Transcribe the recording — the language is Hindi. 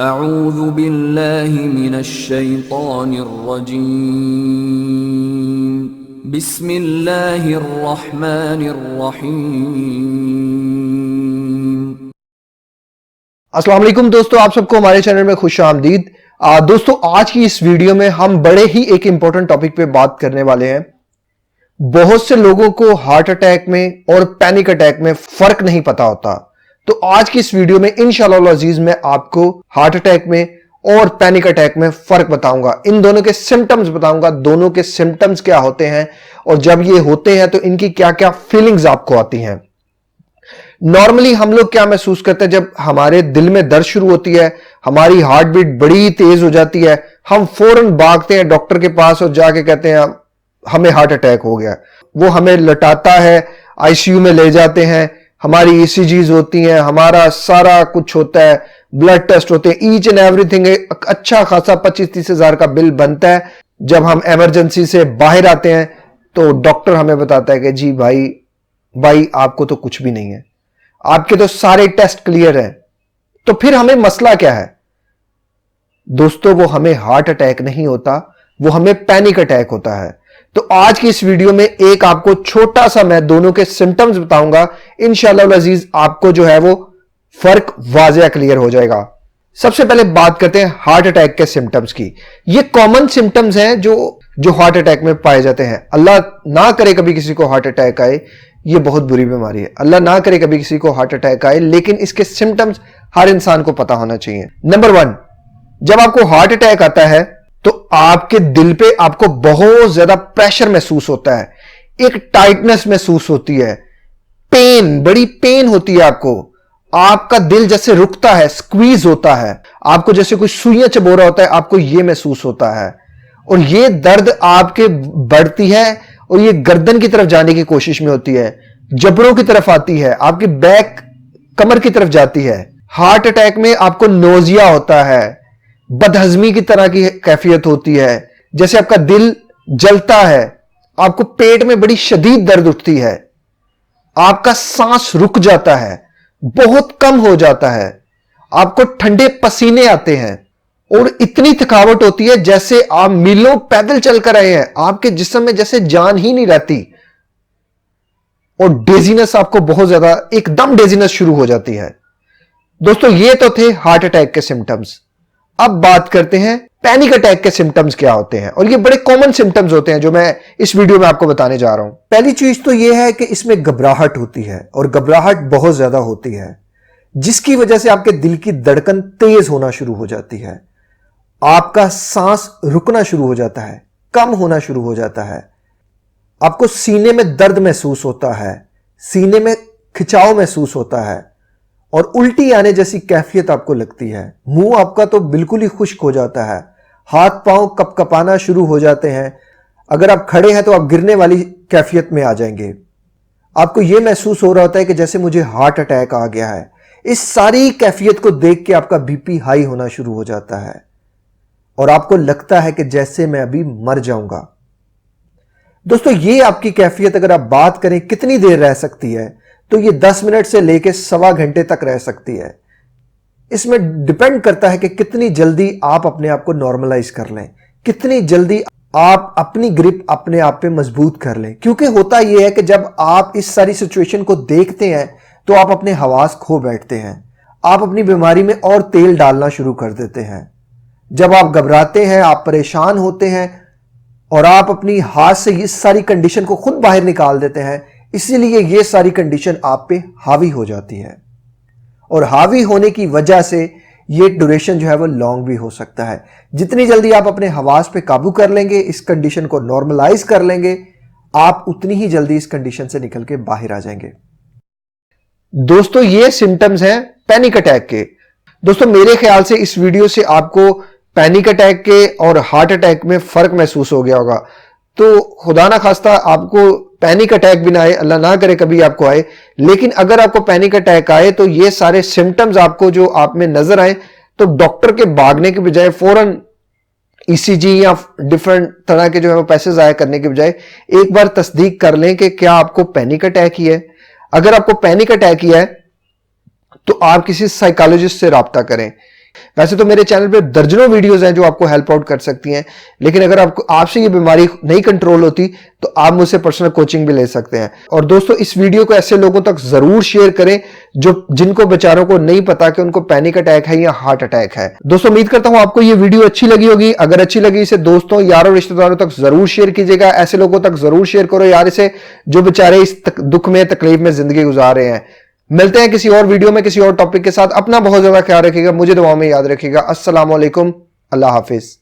अऊज़ु बिल्लाहि मिनश्शैतानिर्रजीम। बिस्मिल्लाहिर्रहमानिर्रहीम। अस्सलाम वालेकुम दोस्तों, आप सबको हमारे चैनल में खुश आमदीद। दोस्तों, आज की इस वीडियो में हम बड़े ही एक इंपॉर्टेंट टॉपिक पे बात करने वाले हैं। बहुत से लोगों को हार्ट अटैक में और पैनिक अटैक में फर्क नहीं पता होता। तो आज की इस वीडियो में इंशाअल्लाह अजीज मैं आपको हार्ट अटैक में और पैनिक अटैक में फर्क बताऊंगा। इन दोनों के सिम्टम्स बताऊंगा, दोनों के सिम्टम्स क्या होते हैं और जब ये होते हैं तो इनकी क्या क्या फीलिंग्स आपको आती हैं। नॉर्मली हम लोग क्या महसूस करते हैं जब हमारे दिल में दर्द शुरू होती है, हमारी हार्ट बीट बड़ी तेज हो जाती है, हम फौरन भागते हैं डॉक्टर के पास और जाके कहते हैं हमें हार्ट अटैक हो गया। वो हमें लटाता है, आईसीयू में ले जाते हैं, हमारी ईसीजीज होती हैं, हमारा सारा कुछ होता है, ब्लड टेस्ट होते हैं, ईच एंड एवरीथिंग। अच्छा खासा 25-30 हजार का बिल बनता है। जब हम इमरजेंसी से बाहर आते हैं तो डॉक्टर हमें बताता है कि जी भाई आपको तो कुछ भी नहीं है, आपके तो सारे टेस्ट क्लियर हैं। तो फिर हमें मसला क्या है दोस्तों? वो हमें हार्ट अटैक नहीं होता, वो हमें पैनिक अटैक होता है। तो आज की इस वीडियो में एक आपको छोटा सा मैं दोनों के सिम्टम्स बताऊंगा। इंशाअल्लाह अजीज आपको जो है वो फर्क वाज़ेह क्लियर हो जाएगा। सबसे पहले बात करते हैं हार्ट अटैक के सिम्टम्स की। ये कॉमन सिम्टम्स हैं जो हार्ट अटैक में पाए जाते हैं। अल्लाह ना करे कभी किसी को हार्ट अटैक आए, ये बहुत बुरी बीमारी है। अल्लाह ना करे कभी किसी को हार्ट अटैक आए, लेकिन इसके सिम्टम्स हर इंसान को पता होना चाहिए। नंबर 1, जब आपको हार्ट अटैक आता है तो आपके दिल पे आपको बहुत ज्यादा प्रेशर महसूस होता है, एक टाइटनेस महसूस होती है, बड़ी पेन होती है आपका दिल जैसे रुकता है, स्क्वीज होता है, आपको जैसे कोई सुइयां चबो रहा होता है, आपको यह महसूस होता है। और यह दर्द आपके बढ़ती है और यह गर्दन की तरफ जाने की कोशिश में होती है, जबड़ों की तरफ आती है, आपकी बैक कमर की तरफ जाती है। हार्ट अटैक में आपको नोजिया होता है, बदहजमी की तरह की कैफियत होती है, जैसे आपका दिल जलता है, आपको पेट में बड़ी शदीद दर्द उठती है, आपका सांस रुक जाता है, बहुत कम हो जाता है, आपको ठंडे पसीने आते हैं और इतनी थकावट होती है जैसे आप मीलों पैदल चलकर आए हैं, आपके जिस्म में जैसे जान ही नहीं रहती। और डेजीनेस, आपको बहुत ज्यादा एकदम डेजीनेस शुरू हो जाती है। दोस्तों, ये तो थे हार्ट अटैक के सिम्टम्स। अब बात करते हैं पैनिक अटैक के सिम्टम्स क्या होते हैं, और ये बड़े कॉमन सिम्टम्स होते हैं जो मैं इस वीडियो में आपको बताने जा रहा हूं। पहली चीज तो ये है कि इसमें घबराहट होती है और घबराहट बहुत ज्यादा होती है, जिसकी वजह से आपके दिल की धड़कन तेज होना शुरू हो जाती है, आपका सांस रुकना शुरू हो जाता है, कम होना शुरू हो जाता है, आपको सीने में दर्द महसूस होता है, सीने में खिंचाव महसूस होता है और उल्टी आने जैसी कैफियत आपको लगती है। मुंह आपका तो बिल्कुल ही खुश्क हो जाता है, हाथ पांव कपकपाना शुरू हो जाते हैं, अगर आप खड़े हैं तो आप गिरने वाली कैफियत में आ जाएंगे। आपको यह महसूस हो रहा होता है कि जैसे मुझे हार्ट अटैक आ गया है। इस सारी कैफियत को देख के आपका बीपी हाई होना शुरू हो जाता है और आपको लगता है कि जैसे मैं अभी मर जाऊंगा। दोस्तों, ये आपकी कैफियत अगर आप बात करें कितनी देर रह सकती है, तो ये 10 मिनट से लेकर सवा घंटे तक रह सकती है। इसमें डिपेंड करता है कि कितनी जल्दी आप अपने आप को नॉर्मलाइज कर लें, कितनी जल्दी आप अपनी ग्रिप अपने आप पे मजबूत कर लें। क्योंकि होता यह है कि जब आप इस सारी सिचुएशन को देखते हैं तो आप अपने हवास खो बैठते हैं, आप अपनी बीमारी में और तेल डालना शुरू कर देते हैं। जब आप घबराते हैं, आप परेशान होते हैं और आप अपनी हाथ से इस सारी कंडीशन को खुद बाहर निकाल देते हैं, इसीलिए ये सारी कंडीशन आप पे हावी हो जाती है। और हावी होने की वजह से ये ड्यूरेशन जो है वो लॉन्ग भी हो सकता है। जितनी जल्दी आप अपने हवास पे काबू कर लेंगे, इस कंडीशन को नॉर्मलाइज कर लेंगे, आप उतनी ही जल्दी इस कंडीशन से निकल के बाहर आ जाएंगे। दोस्तों, ये सिम्टम्स हैं पैनिक अटैक के। दोस्तों, मेरे ख्याल से इस वीडियो से आपको पैनिक अटैक के और हार्ट अटैक में फर्क महसूस हो गया होगा। तो खुदा ना खास्ता आपको पैनिक अटैक भी ना आए, अल्लाह ना करे कभी आपको आए, लेकिन अगर आपको पैनिक अटैक आए तो ये सारे सिम्टम्स आपको जो आप में नजर आए तो डॉक्टर के भागने के बजाय फौरन ईसीजी या डिफरेंट तरह के जो है वो पैसे जाया करने के बजाय एक बार तस्दीक कर लें कि क्या आपको पैनिक अटैक ही है। अगर आपको पैनिक अटैक ही है तो आप किसी साइकोलॉजिस्ट से राब्ता करें। वैसे तो मेरे चैनल पे दर्जनों वीडियोस हैं जो आपको हेल्प आउट कर सकती हैं, लेकिन अगर आपसे ये बीमारी नहीं कंट्रोल होती तो आप मुझसे पर्सनल कोचिंग भी ले सकते हैं। और दोस्तों, इस वीडियो को ऐसे लोगों तक जरूर शेयर करें जिनको बेचारों को नहीं पता कि उनको पैनिक अटैक है या हार्ट अटैक है। दोस्तों, उम्मीद करता हूं आपको ये वीडियो अच्छी लगी होगी। अगर अच्छी लगी इसे दोस्तों, यारों, रिश्तेदारों तक जरूर शेयर कीजिएगा। ऐसे लोगों तक जरूर शेयर करो यार इसे, जो बेचारे इस दुख में, तकलीफ में जिंदगी गुजार रहे हैं। मिलते हैं किसी और वीडियो में किसी और टॉपिक के साथ। अपना बहुत ज्यादा ख्याल रखिएगा, मुझे दुआ में याद रखिएगा। अस्सलाम वालेकुम, अल्लाह हाफिज।